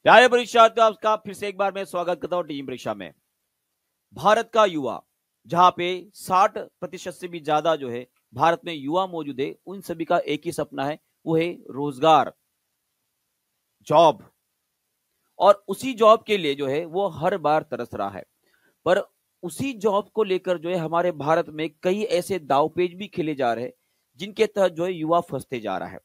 प्यारे परीक्षार्थियों, आपका फिर से एक बार मैं स्वागत करता हूं टीम परीक्षा में। भारत का युवा, जहां पे 60% से भी ज्यादा जो है भारत में युवा मौजूद है, उन सभी का एक ही सपना है, वो है रोजगार, जॉब। और उसी जॉब के लिए जो है वो हर बार तरस रहा है। पर उसी जॉब को लेकर जो है हमारे भारत में कई ऐसे दावपेच भी खेले जा रहे हैं, जिनके तहत जो है युवा फंसते जा रहा है।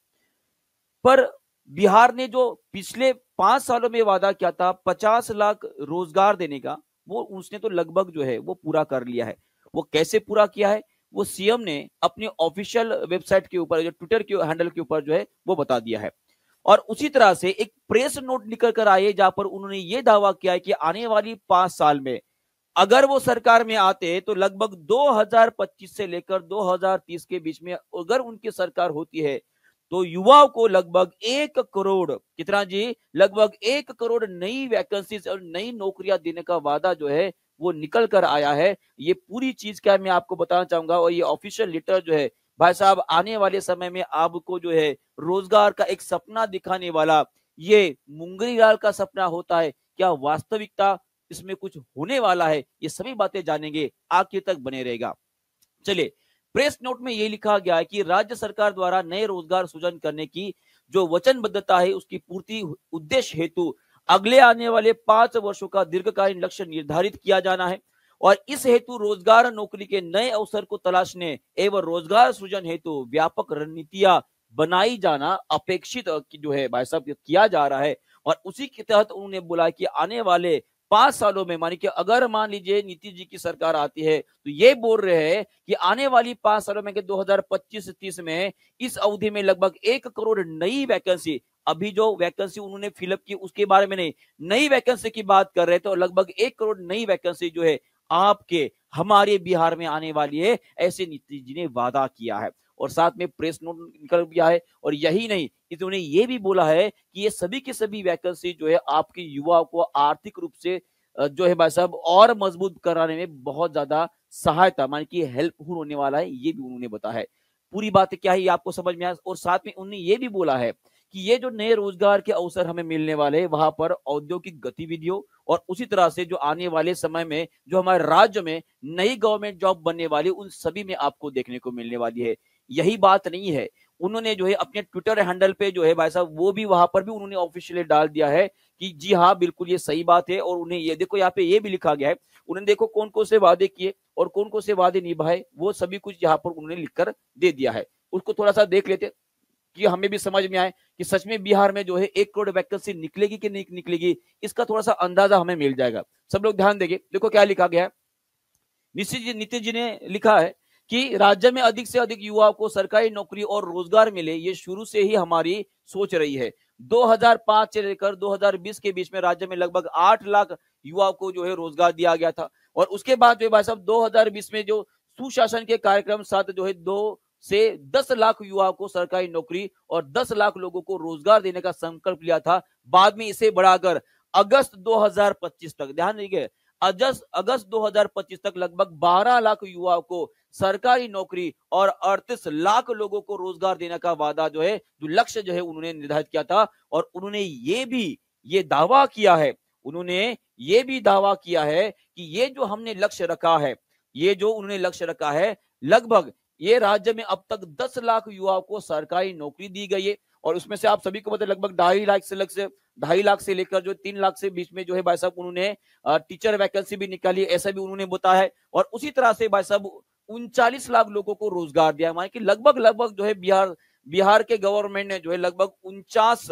पर बिहार ने जो पिछले 5 सालों में वादा किया था 50 लाख रोजगार देने का, वो उसने तो लगभग जो है वो पूरा कर लिया है। वो कैसे पूरा किया है, वो सीएम ने अपने ऑफिशियल वेबसाइट के ऊपर, जो ट्विटर के हैंडल के ऊपर जो है वो बता दिया है। और उसी तरह से एक प्रेस नोट निकल कर आए, जहां पर उन्होंने ये दावा किया है कि आने वाली 5 साल में अगर वो सरकार में आते तो लगभग 2025 से लेकर 2030 के बीच में अगर उनकी सरकार होती है, तो युवाओं को लगभग 1 करोड़, कितना जी, लगभग 1 करोड़ नई वैकेंसीज और नई नौकरियां देने का वादा जो है वो निकल कर आया है। ये पूरी चीज क्या मैं आपको बताना चाहूंगा, और ये ऑफिशियल लेटर जो है भाई साहब, आने वाले समय में आपको जो है रोजगार का एक सपना दिखाने वाला, ये मुंगरी लाल का सपना होता है क्या वास्तविकता इसमें कुछ होने वाला है, ये सभी बातें जानेंगे, आखिर तक बने रहेगा। चलिए, प्रेस नोट में यह लिखा गया है कि राज्य सरकार द्वारा नए रोजगार सृजन करने की जो वचनबद्धता है, उसकी पूर्ति उद्देश्य हेतु अगले आने वाले 5 वर्षों का दीर्घकालीन लक्ष्य निर्धारित किया जाना है। और इस हेतु रोजगार नौकरी के नए अवसर को तलाशने एवं रोजगार सृजन हेतु व्यापक रणनीतियां बनाई जाना अपेक्षित जो है भाई साहब किया जा रहा है। और उसी के तहत उन्होंने बोला कि आने वाले 5 सालों में, मानी कि अगर मान लीजिए नीतीश जी की सरकार आती है, तो ये बोल रहे हैं कि आने वाली 5 सालों में, 2025-30 में, इस अवधि में लगभग 1 करोड़ नई वैकेंसी, अभी जो वैकेंसी उन्होंने फिलअप की उसके बारे में नहीं, नई वैकेंसी की बात कर रहे थे, तो लगभग 1 करोड़ नई वैकेंसी जो है आपके हमारे बिहार में आने वाली है, ऐसे नीतीश जी ने वादा किया है। और साथ में प्रेस नोट निकल गया है। और यही नहीं, इन्होंने ये भी बोला है कि ये सभी की सभी वैकेंसी जो है आपके युवाओं को आर्थिक रूप से जो है भाई साहब और मजबूत कराने में बहुत ज्यादा सहायता, मान की हेल्पफुल होने वाला है, ये भी उन्होंने बताया है। पूरी बात क्या है ये आपको समझ में आया। और साथ में उन्होंने ये भी बोला है कि ये जो नए रोजगार के अवसर हमें मिलने वाले हैं, वहां पर औद्योगिक गतिविधियों और उसी तरह से जो आने वाले समय में जो हमारे राज्य में नई गवर्नमेंट जॉब बनने वाली, उन सभी में आपको देखने को मिलने वाली है। यही बात नहीं है, उन्होंने जो है अपने ट्विटर हैंडल पे जो है भाई साहब, वो भी वहां पर भी उन्होंने ऑफिशियली डाल दिया है कि जी हाँ, बिल्कुल ये सही बात है। और उन्हें ये देखो, यहाँ पे ये भी लिखा गया है, उन्होंने देखो कौन कौन से वादे किए और कौन कौन से वादे निभाए, वो सभी कुछ यहाँ पर उन्होंने लिखकर दे दिया है। उसको थोड़ा सा देख लेते कि हमें भी समझ में आए कि सच में बिहार में जो है 1 करोड़ वैकेंसी निकलेगी कि नहीं निकलेगी, इसका थोड़ा सा अंदाजा हमें मिल जाएगा। सब लोग ध्यान देंगे, देखो क्या लिखा गया है। नीतीश जी ने लिखा है कि राज्य में अधिक से अधिक युवाओं को सरकारी नौकरी और रोजगार मिले, ये शुरू से ही हमारी सोच रही है। 2005 से लेकर 2020 के बीच में राज्य में लगभग 8 लाख युवाओं को जो है रोजगार दिया गया था। और उसके बाद जो है भाई साहब 2020 में जो सुशासन के कार्यक्रम साथ जो है 2 से 10 लाख युवाओं को सरकारी नौकरी और 10 लाख लोगों को रोजगार देने का संकल्प लिया था। बाद में इसे बढ़ाकर अगस्त 2025 तक, ध्यान दीजिए, अगस्त 2025 तक लगभग 12 लाख युवाओं को सरकारी नौकरी और 38 लाख लोगों को रोजगार देने का वादा जो है, जो लक्ष्य जो है उन्होंने निर्धारित किया था। और उन्होंने ये दावा किया है, उन्होंने ये भी दावा किया है कि ये जो हमने लक्ष्य रखा है, ये जो उन्होंने लक्ष्य रखा है, लगभग ये राज्य में अब तक 10 लाख युवाओं को सरकारी नौकरी दी गई है। और उसमें से आप सभी को पता, लगभग 2.5 लाख से लेकर जो 3 लाख से बीच में जो है भाई साहब उन्होंने टीचर वैकेंसी भी निकाली, ऐसा भी उन्होंने बताया है। और उसी तरह से भाई साहब 39 लाख लोगों को रोजगार दिया, माने कि लगभग लगभग जो है बिहार के गवर्नमेंट ने जो है लगभग 49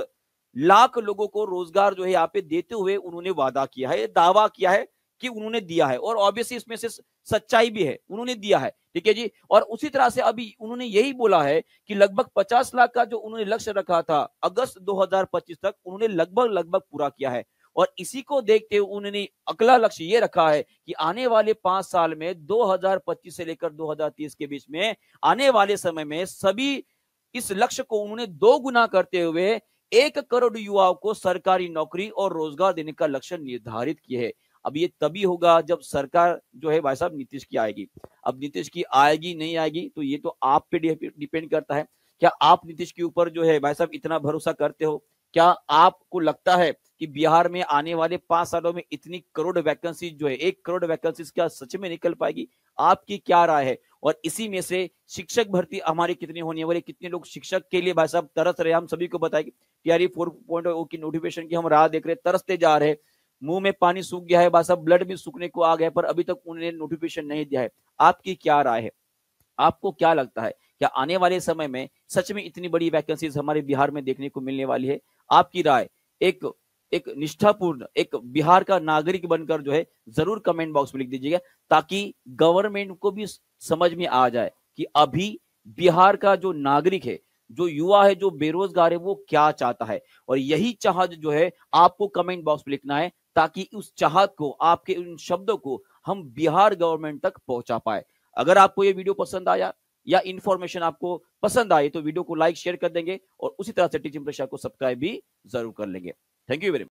लाख लोगों को रोजगार जो है यहाँ पे देते हुए उन्होंने वादा किया है, दावा किया है कि उन्होंने दिया है। और ऑब्वियसली इसमें से सच्चाई भी है, उन्होंने दिया है, ठीक है जी। और उसी तरह से अभी उन्होंने यही बोला है कि लगभग 50 लाख का जो उन्होंने लक्ष्य रखा था अगस्त 2025 तक, उन्होंने लगभग लगभग पूरा किया है। और इसी को देखते हुए उन्होंने अगला लक्ष्य ये रखा है कि आने वाले 5 साल में 2025 से लेकर 2030 के बीच में आने वाले समय में सभी इस लक्ष्य को उन्होंने 2 गुना करते हुए 1 करोड़ युवाओं को सरकारी नौकरी और रोजगार देने का लक्ष्य निर्धारित किए है। अब ये तभी होगा जब सरकार जो है भाई साहब नीतीश की आएगी। अब नीतीश की आएगी नहीं आएगी तो ये तो आप पे डिपेंड करता है। क्या आप नीतीश के ऊपर जो है भाई साहब इतना भरोसा करते हो? क्या आपको लगता है कि बिहार में आने वाले 5 सालों में इतनी करोड़ वैकेंसी जो है, 1 करोड़ वैकेंसी क्या सच में निकल पाएगी? आपकी क्या राय है? और इसी में से शिक्षक भर्ती हमारी कितनी होने वाली, कितने लोग शिक्षक के लिए भाई साहब तरस रहे, हम सभी को बताएंगे। टीआरई 4.0 की नोटिफिकेशन की हम राह देख रहे, तरसते जा रहे, मुंह में पानी सूख गया है भाई साहब, ब्लड भी सूखने को आ गया, पर अभी तक उन्होंने नोटिफिकेशन नहीं दिया है। आपकी क्या राय है? आपको क्या लगता है, क्या आने वाले समय में सच में इतनी बड़ी वैकेंसीज हमारे बिहार में देखने को मिलने वाली है? आपकी राय एक एक निष्ठापूर्ण एक बिहार का नागरिक बनकर जो है जरूर कमेंट बॉक्स में लिख दीजिएगा, ताकि गवर्नमेंट को भी समझ में आ जाए कि अभी बिहार का जो नागरिक है, जो युवा है, जो बेरोजगार है, वो क्या चाहता है। और यही चाहत जो है आपको कमेंट बॉक्स में लिखना है, ताकि उस चाहत को, आपके उन शब्दों को हम बिहार गवर्नमेंट तक पहुंचा पाए। अगर आपको ये वीडियो पसंद आया या इंफॉर्मेशन आपको पसंद आई तो वीडियो को लाइक शेयर कर देंगे और उसी तरह से टीचिंग प्रेशर को सब्सक्राइब भी जरूर कर लेंगे। Thank you very much.